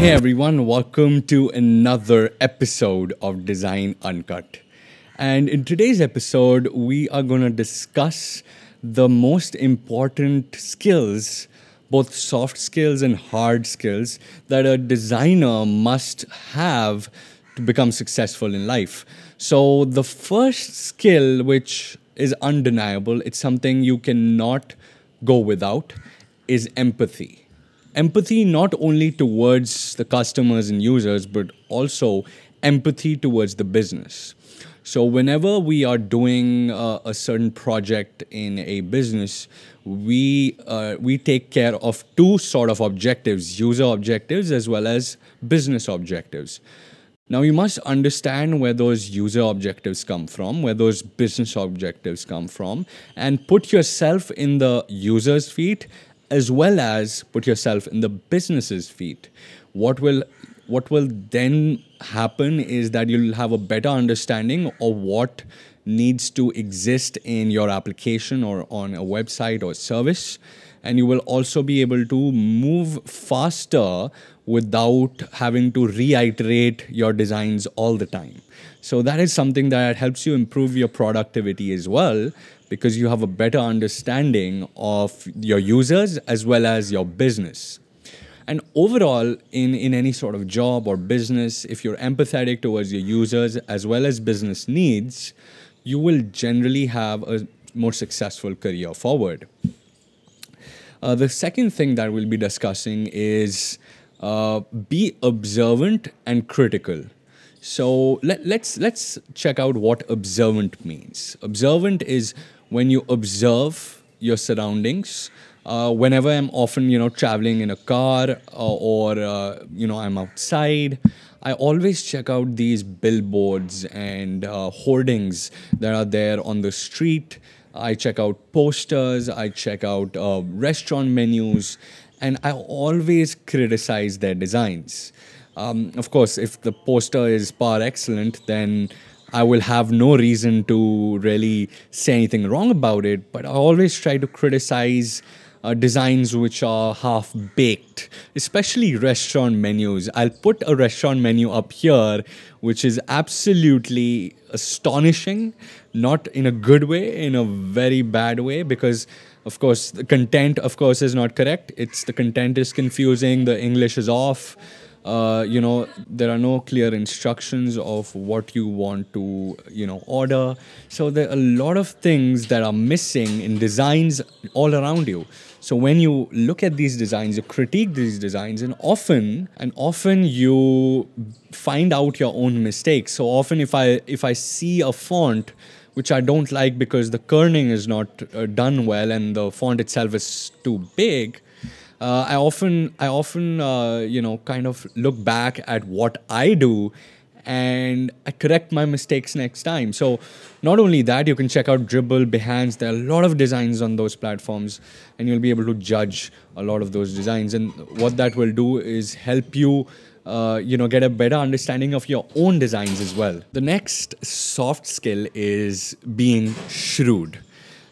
Hey everyone, welcome to another episode of Design Uncut. And in today's episode, we are going to discuss the most important skills, both soft skills and hard skills, that a designer must have to become successful in life. So, the first skill, which is undeniable, it's something you cannot go without, is empathy. Empathy not only towards the customers and users, but also empathy towards the business. So, whenever we are doing a certain project in a business, we take care of two sort of objectives: user objectives as well as business objectives. Now, you must understand where those user objectives come from, where those business objectives come from, and put yourself in the user's feet as well as put yourself in the business's feet. What will then happen is that you'll have a better understanding of what needs to exist in your application or on a website or service, and you will also be able to move faster without having to reiterate your designs all the time. So that is something that helps you improve your productivity as well, because you have a better understanding of your users as well as your business. And overall, in any sort of job or business, if you're empathetic towards your users as well as business needs, you will generally have a more successful career forward. The second thing that we'll be discussing is be observant and critical. So let's check out what observant means. Observant is when you observe your surroundings. Whenever I'm often traveling in a car or I'm outside, I always check out these billboards and hoardings that are there on the street. I check out posters, I check out restaurant menus, and I always criticize their designs. Of course, if the poster is par excellent, then I will have no reason to really say anything wrong about it, but I always try to criticize designs which are half-baked, especially restaurant menus. I'll put a restaurant menu up here, which is absolutely astonishing, not in a good way, in a very bad way, because of course the content, of course, is not correct. The content is confusing, the English is off. There are no clear instructions of what you want to, order. So there are a lot of things that are missing in designs all around you. So when you look at these designs, you critique these designs, and often you find out your own mistakes. So often if I see a font which I don't like because the kerning is not done well and the font itself is too big, I often kind of look back at what I do and I correct my mistakes next time. So not only that, you can check out Dribble, Behance. There are a lot of designs on those platforms, and you'll be able to judge a lot of those designs. And what that will do is help you get a better understanding of your own designs as well. The next soft skill is being shrewd.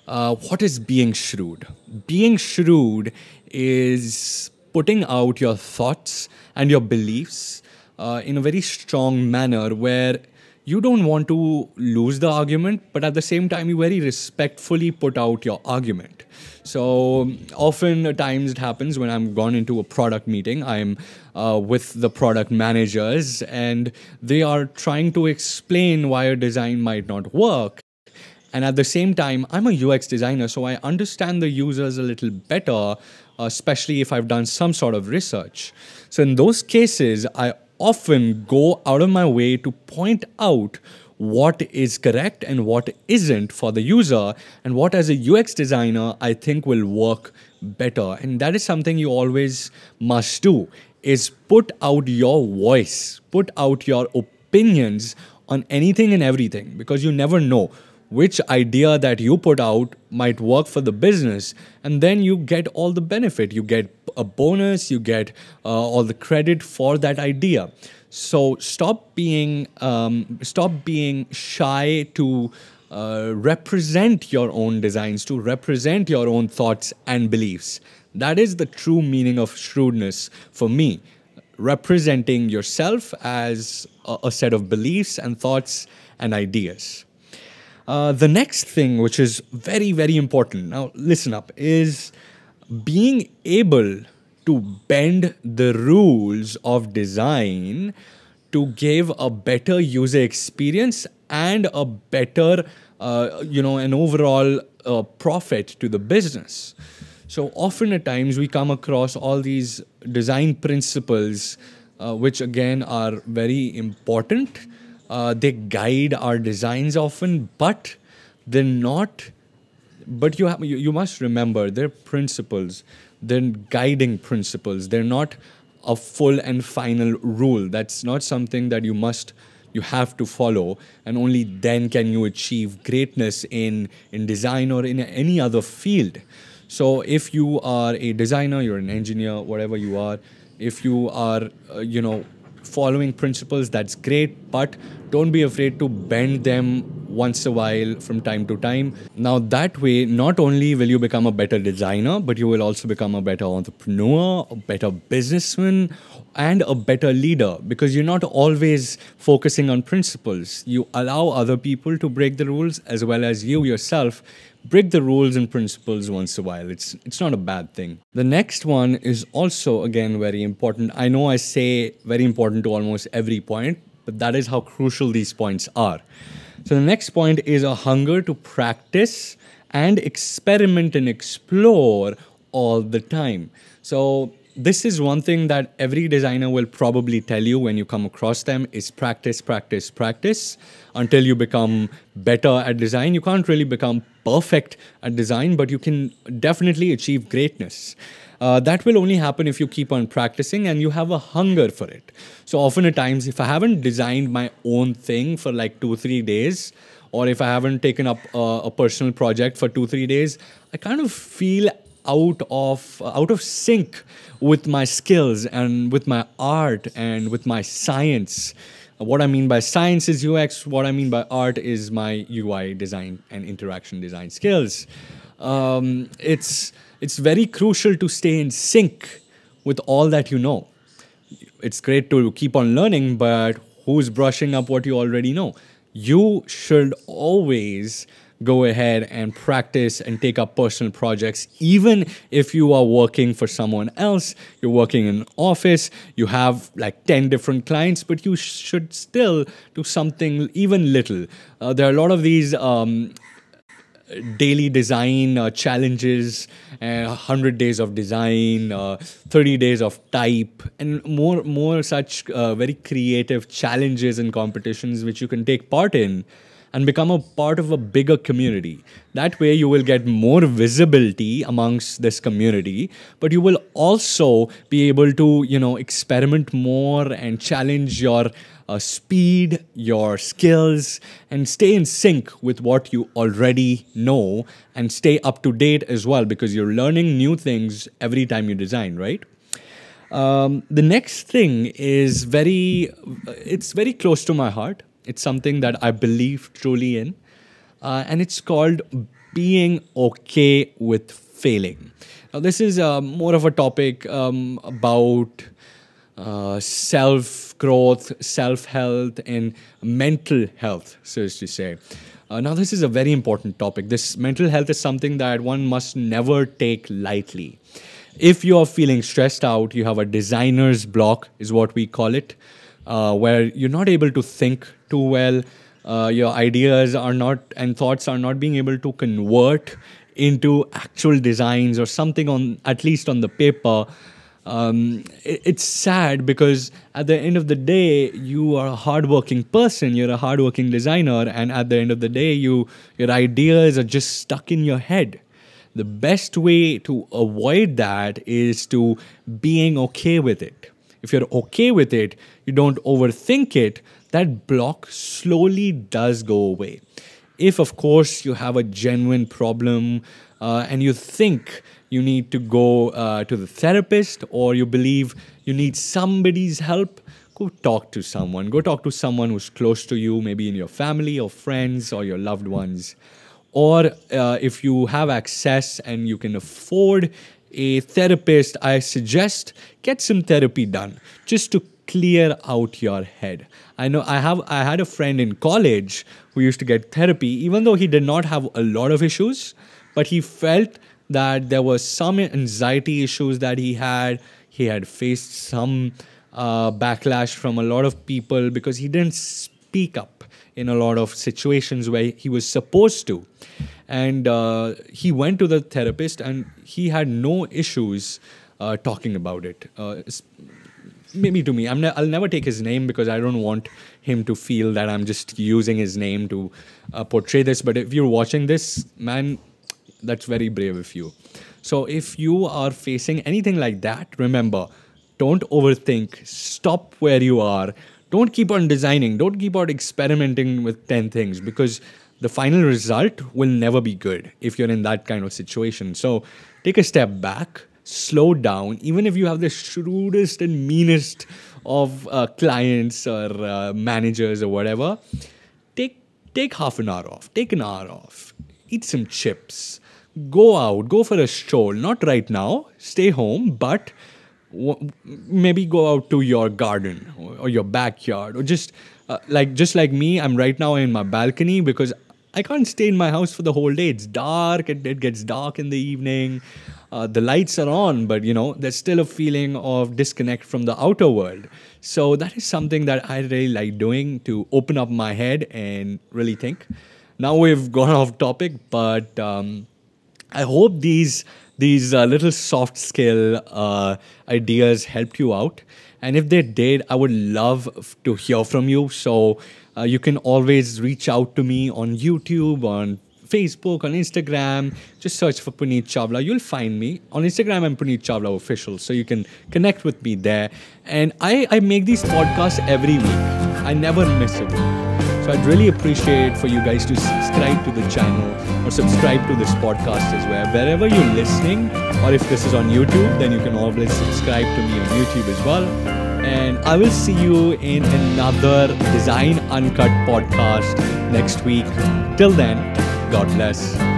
What is being shrewd? Being shrewd is putting out your thoughts and your beliefs in a very strong manner where you don't want to lose the argument, but at the same time, you very respectfully put out your argument. So often times it happens when I'm gone into a product meeting, I'm with the product managers and they are trying to explain why a design might not work. And at the same time, I'm a UX designer, so I understand the users a little better, especially if I've done some sort of research. So in those cases, I often go out of my way to point out what is correct and what isn't for the user, and what as a UX designer I think will work better. And that is something you always must do, is put out your voice, put out your opinions on anything and everything, because you never know which idea that you put out might work for the business, and then you get all the benefit. You get a bonus, you get all the credit for that idea. So stop being shy to represent your own designs, to represent your own thoughts and beliefs. That is the true meaning of shrewdness for me. representing yourself as a set of beliefs and thoughts and ideas. The next thing, which is very, very important, now listen up, is being able to bend the rules of design to give a better user experience and a better, an overall profit to the business. So often at times we come across all these design principles, which again are very important. They guide our designs often, but they're not. But you must remember they're principles. They're guiding principles. They're not a full and final rule. That's not something that you have to follow, and only then can you achieve greatness in design or in any other field. So if you are a designer, you're an engineer, whatever you are, if you are, following principles, that's great, but don't be afraid to bend them once a while from time to time. Now, that way, not only will you become a better designer, but you will also become a better entrepreneur, a better businessman, and a better leader, because you're not always focusing on principles. You allow other people to break the rules, as well as you yourself break the rules and principles once a while. It's not a bad thing. The next one is also, again, very important. I know I say very important to almost every point, but that is how crucial these points are. So the next point is a hunger to practice and experiment and explore all the time. So this is one thing that every designer will probably tell you when you come across them is practice, practice, practice until you become better at design. You can't really become perfect at design, but you can definitely achieve greatness. That will only happen if you keep on practicing and you have a hunger for it. So often at times, if I haven't designed my own thing for like 2-3 days, or if I haven't taken up a personal project for 2-3 days, I kind of feel out of sync with my skills and with my art and with my science. What I mean by science is UX. What I mean by art is my UI design and interaction design skills. It's very crucial to stay in sync with all that you know. It's great to keep on learning, but who's brushing up what you already know? You should always go ahead and practice and take up personal projects, even if you are working for someone else. You're working in an office, you have like 10 different clients, but you should still do something even little. There are a lot of these daily design challenges, 100 days of design, 30 days of type, and more such very creative challenges and competitions which you can take part in and become a part of a bigger community. That way you will get more visibility amongst this community, but you will also be able to, experiment more and challenge your speed, your skills, and stay in sync with what you already know and stay up to date as well, because you're learning new things every time you design, right? The next thing is it's very close to my heart. It's something that I believe truly in, and it's called being okay with failing. Now, this is more of a topic about self-growth, self-health, and mental health, so as to say. Now, this is a very important topic. This mental health is something that one must never take lightly. If you're feeling stressed out, you have a designer's block, is what we call it, where you're not able to think too well, your ideas are not and thoughts are not being able to convert into actual designs or something at least on the paper. It's sad, because at the end of the day, you are a hardworking person, you're a hardworking designer, and at the end of the day, your ideas are just stuck in your head. The best way to avoid that is to being okay with it. If you're okay with it, you don't overthink it, that block slowly does go away. If, of course, you have a genuine problem and you think you need to go to the therapist, or you believe you need somebody's help, go talk to someone. Go talk to someone who's close to you, maybe in your family or friends or your loved ones. Or if you have access and you can afford a therapist, I suggest get some therapy done just to clear out your head. I had a friend in college who used to get therapy, even though he did not have a lot of issues, but he felt that there was some anxiety issues that he had. He had faced some backlash from a lot of people because he didn't speak up in a lot of situations where he was supposed to. And he went to the therapist and he had no issues talking about it. Maybe to me, I'll never take his name because I don't want him to feel that I'm just using his name to portray this. But if you're watching this, man, that's very brave of you. So if you are facing anything like that, remember, don't overthink. Stop where you are. Don't keep on designing. Don't keep on experimenting with 10 things because the final result will never be good if you're in that kind of situation. So take a step back, slow down. Even if you have the shrewdest and meanest of clients or managers or whatever, take half an hour off. Take an hour off. Eat some chips. Go out. Go for a stroll. Not right now. Stay home, but maybe go out to your garden or your backyard or just like me. I'm right now in my balcony because I can't stay in my house for the whole day. It's dark. It gets dark in the evening. The lights are on, but there's still a feeling of disconnect from the outer world. So that is something that I really like doing to open up my head and really think. Now we've gone off topic, but I hope these little soft skill ideas helped you out. And if they did, I would love to hear from you. So you can always reach out to me on YouTube, on Facebook, on Instagram. Just search for Puneet Chawla. You'll find me. On Instagram, I'm Puneet Chawla Official. So you can connect with me there. And I make these podcasts every week. I never miss a week. So I'd really appreciate for you guys to subscribe to the channel or subscribe to this podcast as well. Wherever you're listening, or if this is on YouTube, then you can always subscribe to me on YouTube as well. And I will see you in another Design Uncut podcast next week. Till then, God bless.